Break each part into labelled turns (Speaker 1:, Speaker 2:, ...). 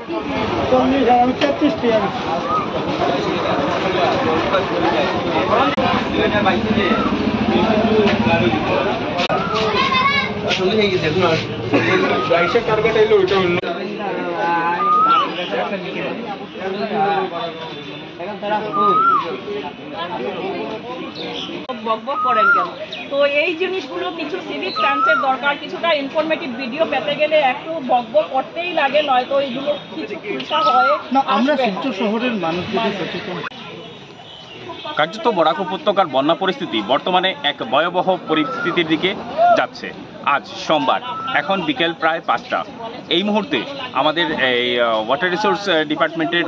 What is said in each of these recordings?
Speaker 1: 40 আমি 33 টার্গেট এলো ওইটা অন্য
Speaker 2: বকবক করেন কেন? তো এই জিনিসগুলো কিছু সিভিক সেন্সের দরকার, কিছুটা ইনফরমেটিভ ভিডিও পেতে গেলে একটু বকবক করতেই লাগে, নয়তো এইগুলো কিছু খুলসা হয়
Speaker 1: না। আমরা শিলচর শহরের মানুষ যদি সচেতন।
Speaker 3: কার্যত বরাক উপত্যকার বন্যা পরিস্থিতি বর্তমানে এক ভয়াবহ পরিস্থিতির দিকে যাচ্ছে। আজ সোমবার, এখন বিকেল প্রায় 5টা। এই মুহূর্তে আমাদের এই ওয়াটার রিসোর্স ডিপার্টমেন্টের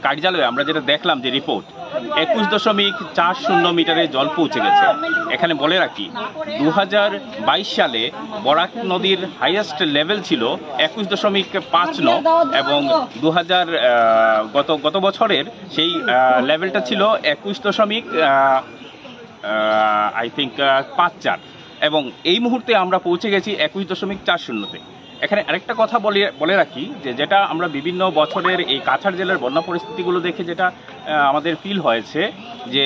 Speaker 3: কার্যালয়ে আমরা যেটা দেখলাম যে রিপোর্ট, 21.40 মিটারে জল পৌঁছে গেছে। এখানে বলে রাখি 2022 সালে বরাক নদীর হাইয়েস্ট লেভেল ছিল 21.59 এবং গত বছরের সেই লেভেলটা ছিল 21.54 এবং এই মুহূর্তে আমরা পৌঁছে গেছি 21.40-তে। এখানে আরেকটা কথা বলে রাখি যে যেটা আমরা বিভিন্ন বছরের এই কাছাড় জেলার বন্যা পরিস্থিতিগুলো দেখে যেটা আমাদের ফিল হয়েছে যে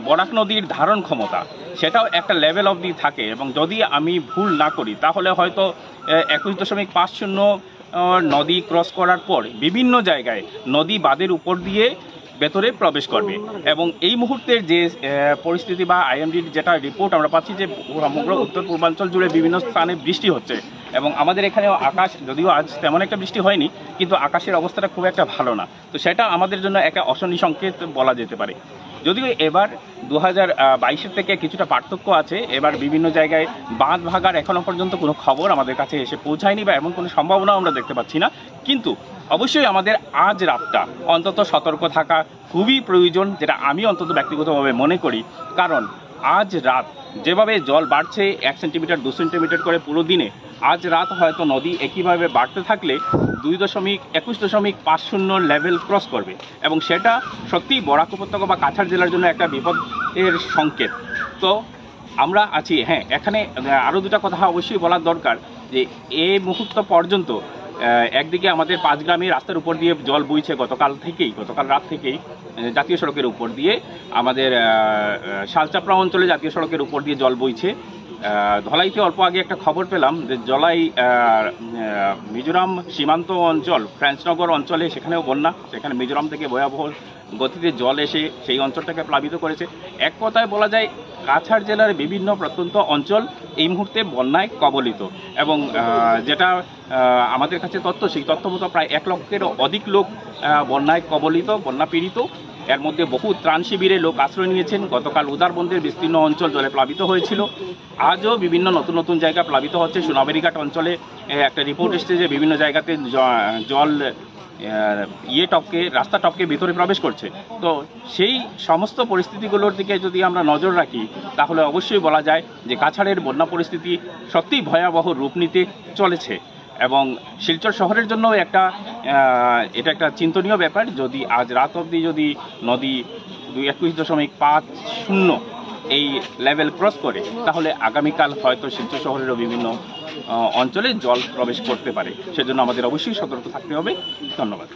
Speaker 3: বরাক নদীর ধারণ ক্ষমতা সেটাও একটা লেভেল অবধি থাকে এবং যদি আমি ভুল না করি তাহলে হয়তো 21.50 নদী ক্রস করার পর বিভিন্ন জায়গায় নদী বাঁধের উপর দিয়ে ভেতরে প্রবেশ করবে। এবং এই মুহূর্তের যে পরিস্থিতি বা আইএমডির যেটা রিপোর্ট আমরা পাচ্ছি যে সমগ্র উত্তর পূর্বাঞ্চল জুড়ে বিভিন্ন স্থানে বৃষ্টি হচ্ছে এবং আমাদের এখানেও আকাশ, যদিও আজ তেমন একটা বৃষ্টি হয়নি, কিন্তু আকাশের অবস্থাটা খুব একটা ভালো না। তো সেটা আমাদের জন্য একটা অশনি সংকেত বলা যেতে পারে। যদিও এবার 2022 থেকে কিছুটা পার্থক্য আছে। এবার বিভিন্ন জায়গায় বাঁধ ভাগার এখনও পর্যন্ত কোনো খবর আমাদের কাছে এসে পৌঁছায়নি বা এমন কোনো সম্ভাবনাও আমরা দেখতে পাচ্ছি না। কিন্তু অবশ্যই আমাদের আজ রাতটা অন্তত সতর্ক থাকা খুবই প্রয়োজন, যেটা আমি অন্তত ব্যক্তিগতভাবে মনে করি। কারণ আজ রাত যেভাবে জল বাড়ছে 1 সেন্টিমিটার 2 সেন্টিমিটার করে পুরো দিনে, আজ রাত হয়তো নদী একইভাবে বাড়তে থাকলে 21.50 লেভেল ক্রস করবে এবং সেটা সত্যিই বরাক উপত্যকা বা কাছাড় জেলার জন্য একটা বিপদের সংকেত। তো আমরা আছি। হ্যাঁ, এখানে আরও দুটা কথা অবশ্যই বলার দরকার যে এই মুহূর্ত পর্যন্ত একদিকে আমাদের 5 গ্রামের রাস্তার উপর দিয়ে জল বইছে গতকাল রাত থেকেই জাতীয় সড়কের উপর দিয়ে, আমাদের শালচাপড়া অঞ্চলে জাতীয় সড়কের উপর দিয়ে জল বইছে। ধলাইতে অল্প আগে একটা খবর পেলাম যে জলাই মিজোরাম সীমান্ত অঞ্চল ফ্রেঞ্চনগর অঞ্চলে সেখানেও বন্যা, সেখানে মিজোরাম থেকে ভয়াবহ গতিতে জল এসে সেই অঞ্চলটাকে প্লাবিত করেছে। এক কথায় বলা যায় কাছাড় জেলার বিভিন্ন প্রত্যন্ত অঞ্চল এই মুহূর্তে বন্যায় কবলিত এবং যেটা আমাদের কাছে তথ্য, সেই তথ্য মতো প্রায় 1 লক্ষেরও অধিক লোক বন্যায় কবলিত, বন্যা পীড়িত। এর মধ্যে বহু ত্রাণ শিবিরে লোক আশ্রয় নিয়েছেন। গতকাল উদারবন্দের বিস্তীর্ণ অঞ্চল জলে প্লাবিত হয়েছিল। আজও বিভিন্ন নতুন নতুন জায়গা প্লাবিত হচ্ছে। সোনাবেরিঘাট অঞ্চলে একটা রিপোর্ট এসেছে যে বিভিন্ন জায়গাতে জল রাস্তা টপকে ভিতরে প্রবেশ করছে। তো সেই সমস্ত পরিস্থিতিগুলোর দিকে যদি আমরা নজর রাখি তাহলে অবশ্যই বলা যায় যে কাছাড়ের বন্যা পরিস্থিতি সত্যিই ভয়াবহ রূপ নিতে চলেছে এবং শিলচর শহরের জন্য এটা একটা চিন্তনীয় ব্যাপার। যদি আজ রাত অবধি যদি নদী 21.50 এই লেভেল ক্রস করে তাহলে আগামীকাল হয়তো শিলচর শহরেরও বিভিন্ন অঞ্চলে জল প্রবেশ করতে পারে। সেজন্য আমাদের অবশ্যই সতর্ক থাকতে হবে। ধন্যবাদ।